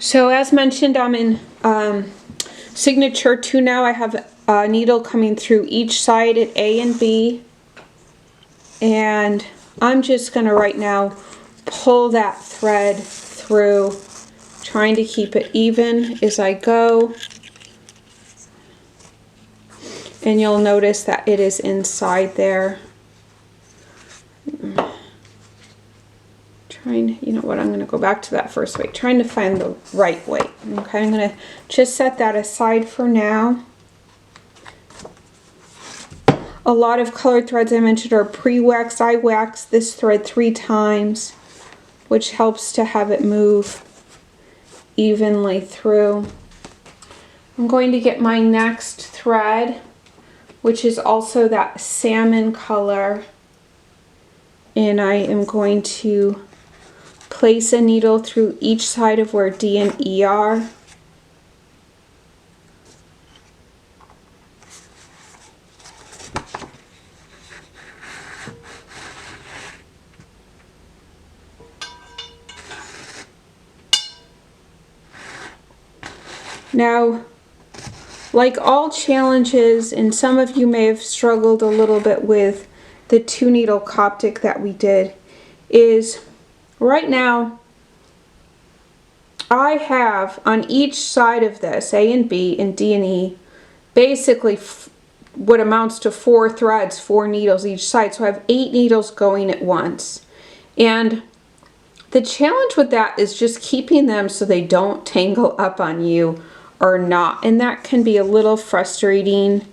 So as mentioned, I'm in signature 2 now. I have a needle coming through each side at A and B. And I'm just going to right now pull that thread through, trying to keep it even as I go. And you'll notice that it is inside there. You know what, I'm going to go back to that first way, trying to find the right way. Okay, I'm going to just set that aside for now. A lot of colored threads I mentioned are pre-waxed. I waxed this thread 3 times, which helps to have it move evenly through. I'm going to get my next thread, which is also that salmon color, and I am going to place a needle through each side of where D and E are. Now, like all challenges, and some of you may have struggled a little bit with the 2 needle Coptic that we did, is right now I have on each side of this, A and B and D and E, basically what amounts to 4 threads, 4 needles each side. So I have 8 needles going at once. And the challenge with that is just keeping them so they don't tangle up on you or not. And that can be a little frustrating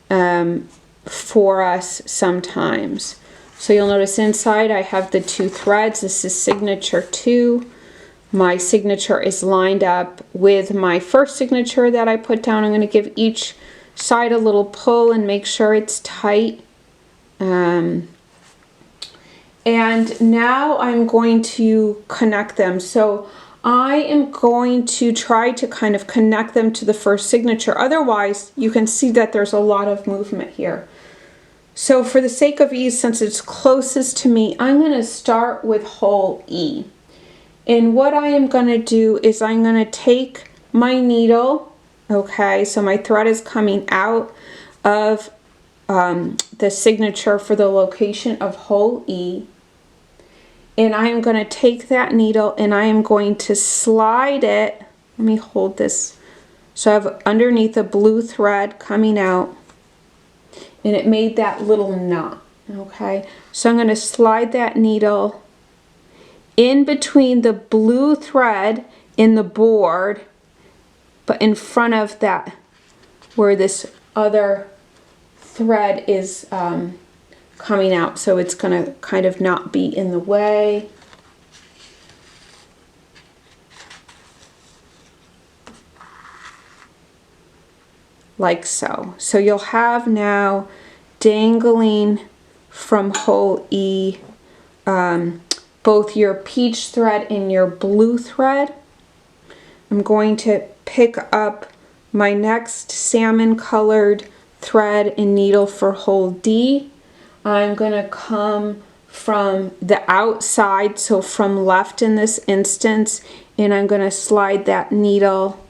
for us sometimes. So you'll notice inside I have the 2 threads. This is signature 2. My signature is lined up with my first signature that I put down. I'm going to give each side a little pull and make sure it's tight. And now I'm going to connect them. So I am going to try to kind of connect them to the first signature. Otherwise, you can see that there's a lot of movement here. So for the sake of ease, since it's closest to me, I'm going to start with hole E. And what I am going to do is I'm going to take my needle, okay, so my thread is coming out of the signature for the location of hole E. And I am going to take that needle and I am going to slide it. Let me hold this. So I have underneath a blue thread coming out, and it made that little knot, okay? So I'm going to slide that needle in between the blue thread in the board, but in front of that where this other thread is coming out, so it's going to kind of not be in the way. Like so. So you'll have now dangling from hole E both your peach thread and your blue thread. I'm going to pick up my next salmon colored thread and needle for hole D. I'm going to come from the outside, so from left in this instance, and I'm going to slide that needle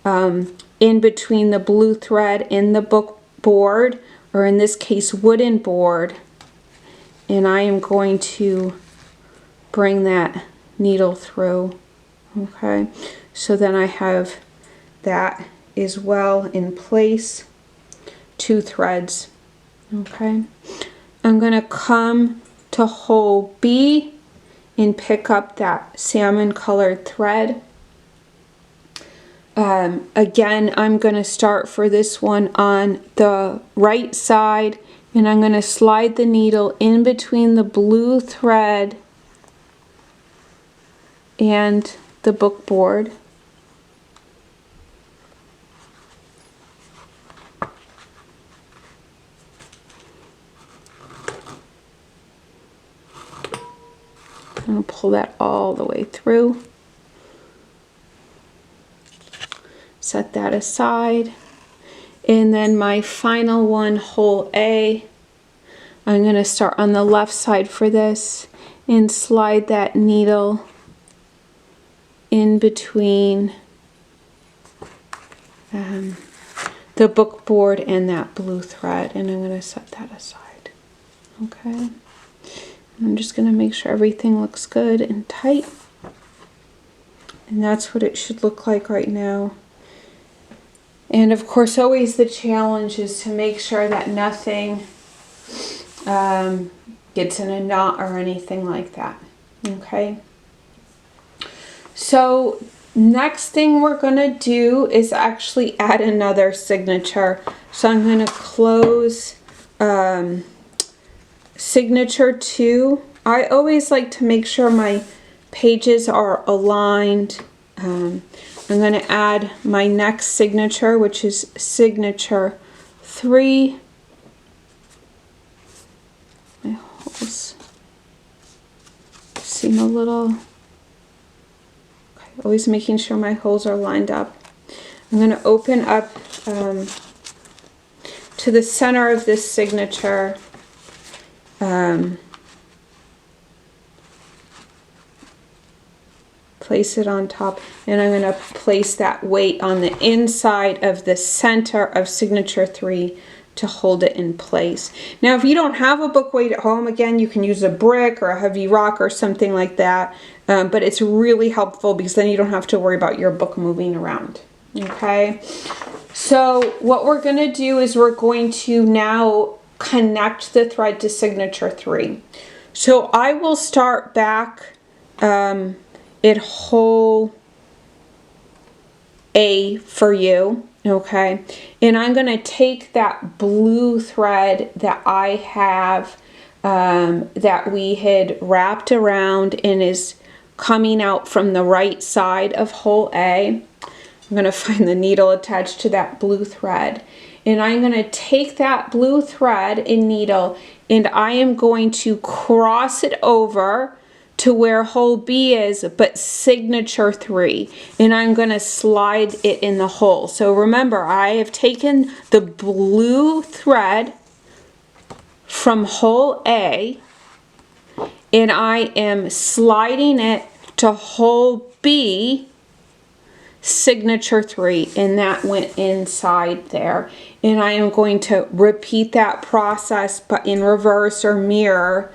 in between the blue thread and the book board, or in this case wooden board, and I am going to bring that needle through. Okay, so then I have that as well in place, 2 threads. Okay, I'm going to come to hole B and pick up that salmon colored thread. Again, I'm going to start for this one on the right side, and I'm going to slide the needle in between the blue thread and the book board. I'm going to pull that all the way through. Set that aside. And then my final one, hole A, I'm going to start on the left side for this and slide that needle in in between the book board and that blue thread, and I'm going to set that aside. Okay, I'm just going to make sure everything looks good and tight, and that's what it should look like right now. And of course, always the challenge is to make sure that nothing gets in a knot or anything like that. Okay, so next thing we're going to do is actually add another signature. So I'm going to close signature 2. I always like to make sure my pages are aligned. I'm going to add my next signature, which is signature 3. My holes seem a little... Always making sure my holes are lined up. I'm going to open up to the center of this signature. Place it on top, and I'm going to place that weight on the inside of the center of signature 3 to hold it in place. Now, if you don't have a book weight at home, again, you can use a brick or a heavy rock or something like that. But it's really helpful because then you don't have to worry about your book moving around. Okay, so what we're going to do is we're going to now connect the thread to signature 3. So I will start back at hole A for you. Okay, and I'm going to take that blue thread that I have that we had wrapped around and is coming out from the right side of hole A. I'm going to find the needle attached to that blue thread, and I'm going to take that blue thread and needle, and I am going to cross it over to where hole B is, but signature 3, and I'm going to slide it in the hole. So remember, I have taken the blue thread from hole A, and I am sliding it to hole B, signature 3, and that went inside there. And I am going to repeat that process, but in reverse or mirror,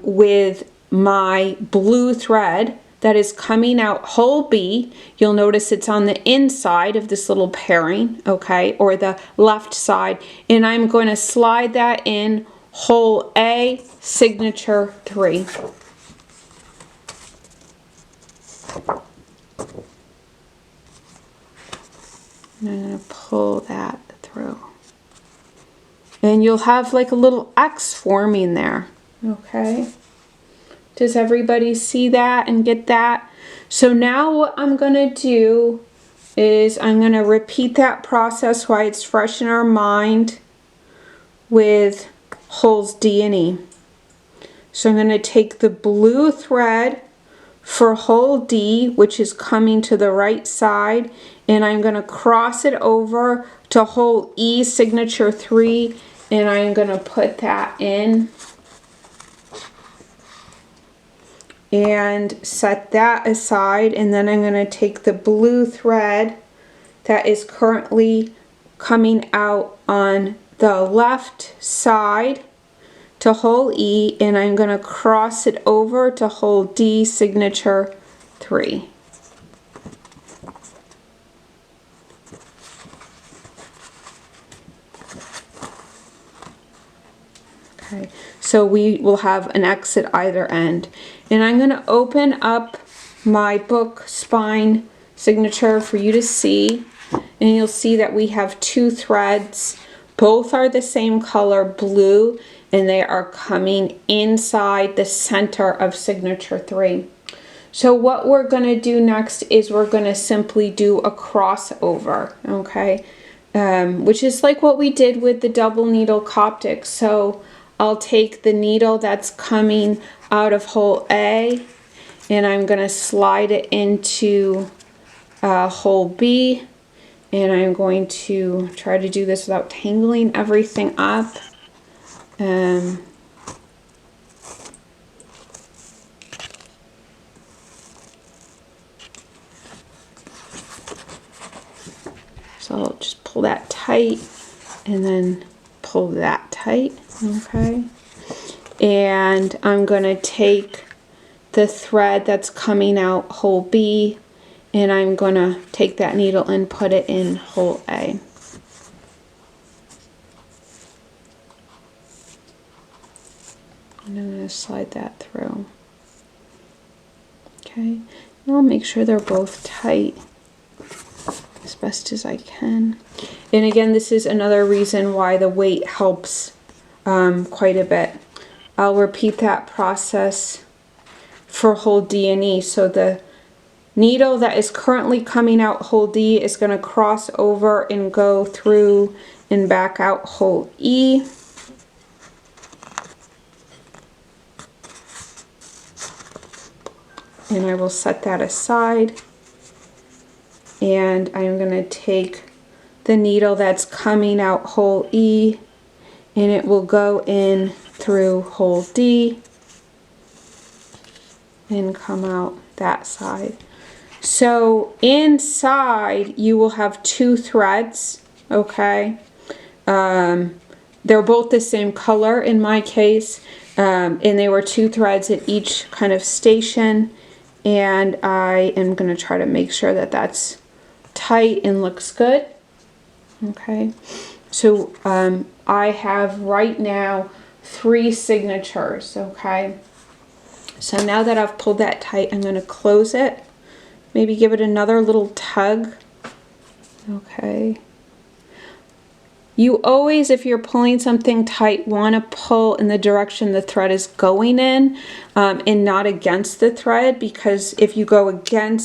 with my blue thread that is coming out hole B. You'll notice it's on the inside of this little pairing, okay, or the left side, and I'm going to slide that in hole A, signature 3. And I'm going to pull that through. And you'll have like a little X forming there, okay? Does everybody see that and get that? So now what I'm going to do is I'm going to repeat that process while it's fresh in our mind with holes D and E. So I'm going to take the blue thread for hole D, which is coming to the right side, and I'm going to cross it over to hole E, signature 3, and I'm going to put that in and set that aside. And then I'm going to take the blue thread that is currently coming out on the left side to hole E, and I'm going to cross it over to hole D, signature 3. Okay, so we will have an X at either end. And I'm going to open up my book spine signature for you to see, and you'll see that we have 2 threads. Both are the same color, blue, and they are coming inside the center of signature 3. So what we're going to do next is we're going to simply do a crossover, okay, which is like what we did with the double needle Coptic. So I'll take the needle that's coming out of hole A, and I'm going to slide it into hole B, and I'm going to try to do this without tangling everything up. So I'll just pull that tight and then pull that tight, okay? And I'm gonna take the thread that's coming out hole B, and I'm gonna take that needle and put it in hole A. And I'm gonna slide that through. Okay, and I'll make sure they're both tight as best as I can. And again, this is another reason why the weight helps quite a bit. I'll repeat that process for hole D and E. So the needle that is currently coming out hole D is going to cross over and go through and back out hole E. And I will set that aside. And I'm going to take the needle that's coming out hole E, and it will go in through hole D and come out that side. So inside you will have 2 threads, okay? They're both the same color in my case, and they were 2 threads at each kind of station, and I am going to try to make sure that that's tight and looks good. Okay, so I have right now 3 signatures, okay? So now that I've pulled that tight, I'm going to close it. Maybe give it another little tug. Okay. You always, if you're pulling something tight, want to pull in the direction the thread is going in and not against the thread, because if you go against